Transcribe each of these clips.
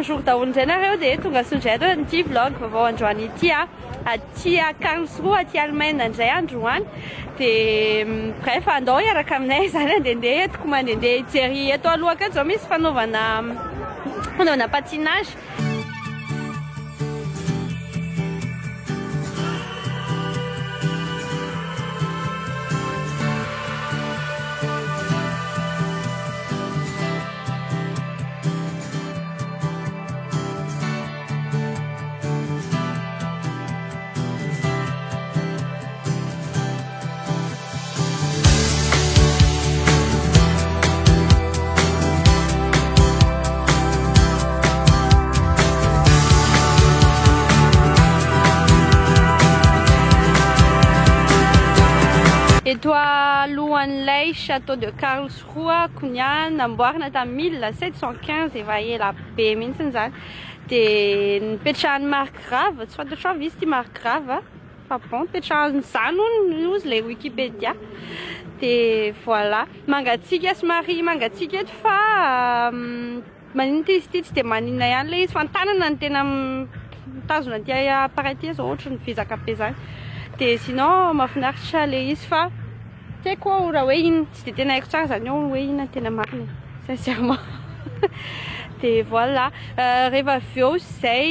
jour daholo zay nareo dia tonga sondray eto an'ity vlog vaovao androany ity aty Karlsruhe aty Allemagne indray androany dia bref andao hiaraka aminay zany andehandeha etiko mandehandeha hijery eto aloha akato zao misy fanaovana patinage. Eto alohan'ilay château de Karlsruhe konia namboarina tamin'ny 1715 efa ela be mihitsy zany dia nipetrahan'ny margrave tsy fantatra avy izy ty margrave fa bon nipetrahan'ny zany ozy ilay Wikipédia dia voilà mangatsiaka somary mangatsiaka eto fa maninona izy ty tsy dia maninona ihany ilay izy fa ny tanana ny tena mitazona ty appareil ty zao ohatra ny vizaka be zany dia sinon mahafinaritra ilay izy fa tsy haiko raha hoe inona tsy dia tena haiko tsara zany hoe inona tena marina sincèrement dia voilà rehefa avy eo izay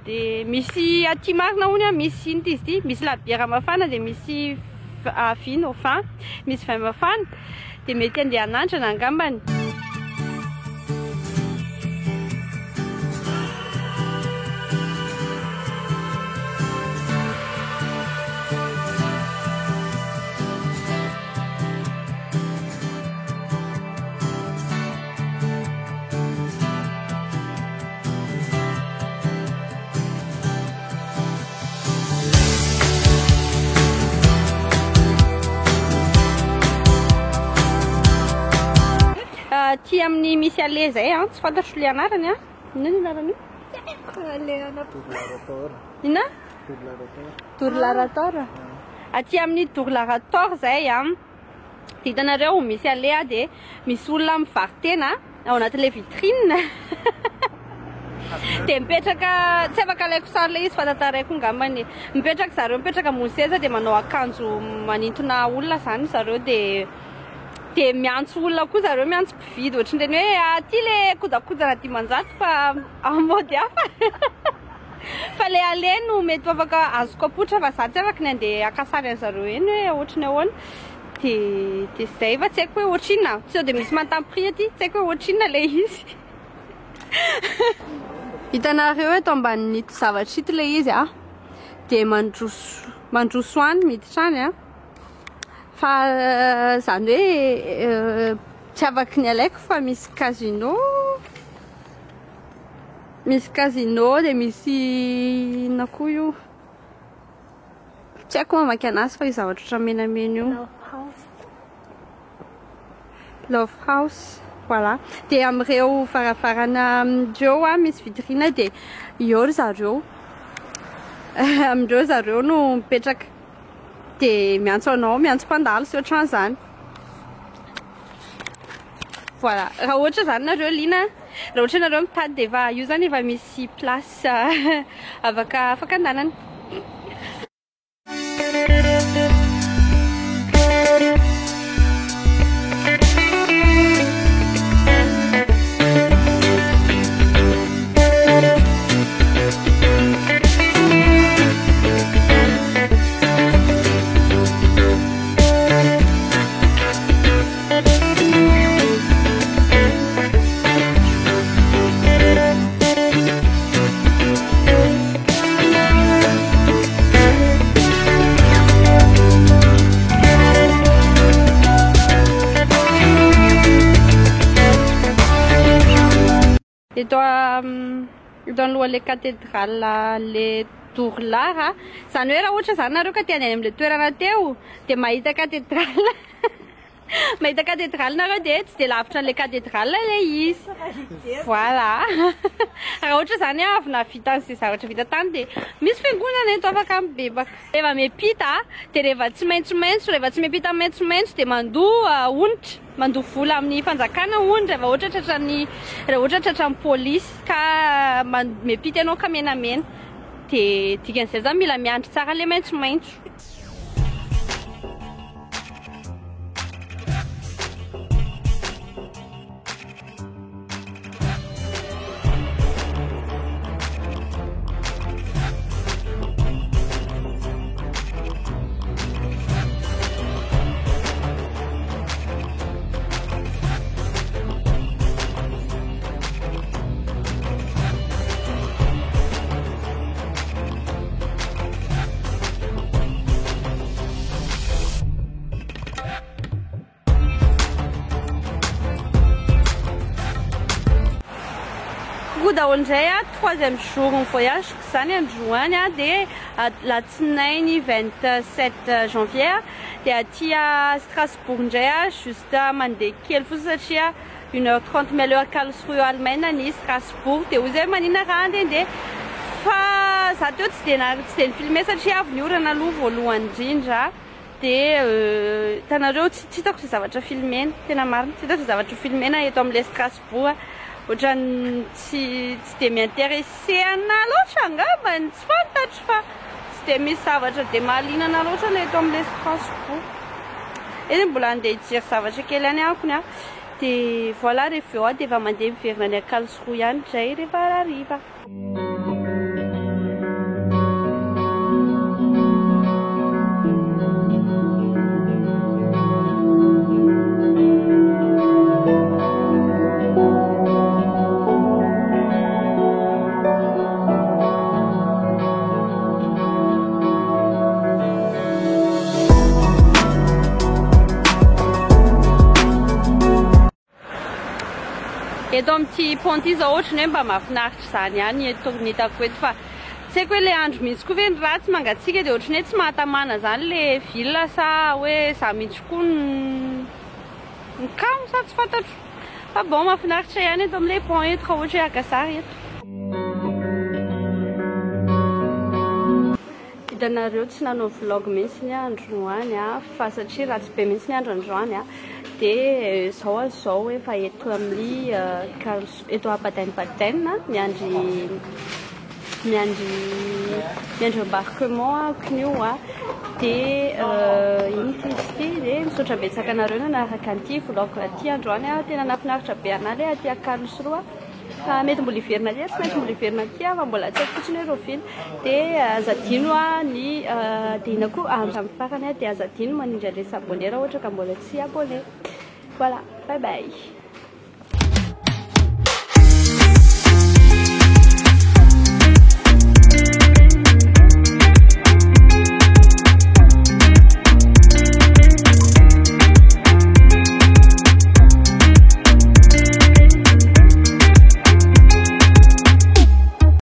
dia misy aty marina hony misy iny izy ty misy labiera mafana dia misy vino fin misy vin mafana dia mety andeha hanandrana angambany. Ty amin'ny misy ale zay tsy fantatro le anarany inona ny anarany inona tourlarator aty amin'ny tourlarator zay hitanareo misy ale dia misy olona mivarotena ao anatin'ilay vitrine dia mipetraka tsy afaka alaiko sary le izy fa tataraiko ngambany mipetraka zareo mipetraka ambony seza dia manao akanjo manintona olona zany zareo dia miantso olona koa zareo miantso mpividy ohatrany hoe aty le kojakodana dimanjato fa mody hafa fa le ale no mety afaka azoko apotra fa za tsy afaka ny andeha akasary an'zareo eny hoe ohatrany ahoana dia zay fa tsy haiko hoe ohatrinona tsy dia misy mantampri aty tsy haiko hoe ohatrinona le izy hitanareo eto ambanin'ito zavatra ito le izy dia mandroso any miditra any fa zany hoe tsy afaka ny alaiko fa misy casino dia misy na koa io tsy haiko mamaky anazy fa io zavatra otra menamena io love house voilà dia amin'ireo varavarana amindreo misy vitrine dia eo zareo amindreo zareo no mipetraka dia miantso anao miantso mpandalo sy ohatran'izany voilà raha ohatra zany nareo lina raha ohatra nareo mitady dia efa io zany efa misy place afaka andanana. Eto alohan'ilay cathédrale le Tourlar zany hoe raha ohatra zany nareo ka te handeha amin'ilay toerana teo dia mahita cathédrale mahita cathédrale nareo dia tsy dia lavitra n'ilay cathédrale ilay izy. Voilà. Raha ohatra zany avy navita an'izay zavatra vita tany dia misy fiangonana eto afaka mibebaka. Rehefa miampita dia rehefa tsy maitsomaitso, rehefa tsy miampita maitsomaitso dia mandoa onitra, mandoa vola amin'ny fanjakana onitra rehefa ohatra tratran'ny pôlisy ka miampita ianao ka menamena. Dia dikan'izay zany mila miandry tsara ilay maitsomaitso. Daholo indray troisième jour ny voyage zany androany dia latsinainy 27 janvier dia aty Strasbourg indray juste mandeha kely fotsiny satria 1h30 mialoha Karlsruhe Allemagne ny Strasbourg dia hoy zay manina raha andeha fa za teo tsy dia nifilme satria avy niorana aloha voalohany indrindra dia hitanareo tsy hitako izay zavatra filmena tena marina tsy hitako izay zavatra filmena eto amin'ilay Strasbourg ohatrany tsy dia miintéressé ana loatra angambany tsy fantatro fa tsy dia misy zavatra dia mahalinana loatra ilay eto amin'ilay Strasbourg. Eny mbola andeha hijery zavatra kely any akony dia voilà rehefa eo dia efa mandeha miverina any Karlsruhe ihany indray rehefa hariva. Eto amin'ity pont izao ohatrany hoe mba mahafinaritra izany ihany eto ny hitako eto fa tsy haiko hoe ilay andro mihitsy koa ve ny ratsy mangatsiaka dia ohatrany hoe tsy mahatamana zany ilay ville sa hoe za mihitsy koa ny kamo sa tsy fantatro fa bon mahafinaritra ihany eto amin'ilay pont eto ka ohatra hoe Agasary eto. Hitanareo tsy nanao vlog mihitsy ny androany fa satria ratsy be mihitsy ny andro androany dia izao hoe efa eto amin'ny eto Baden-Baden miandry embarquement kinio dia iny izy dia misaotra betsaka anareo nanaraka an'ity vlog aty androany tena nafinaritra be ana ilay aty Karlsruhe mety mbola hiverina aty tsy maintsy mbola hiverina aty fa mbola tsy haiko fotsiny hoe Roville dia azadino ny dia ina koa amin'ny farany dia azadino manindry an'ilay sabonera ohatra ka mbola tsy abonné. Voilà, bye bye.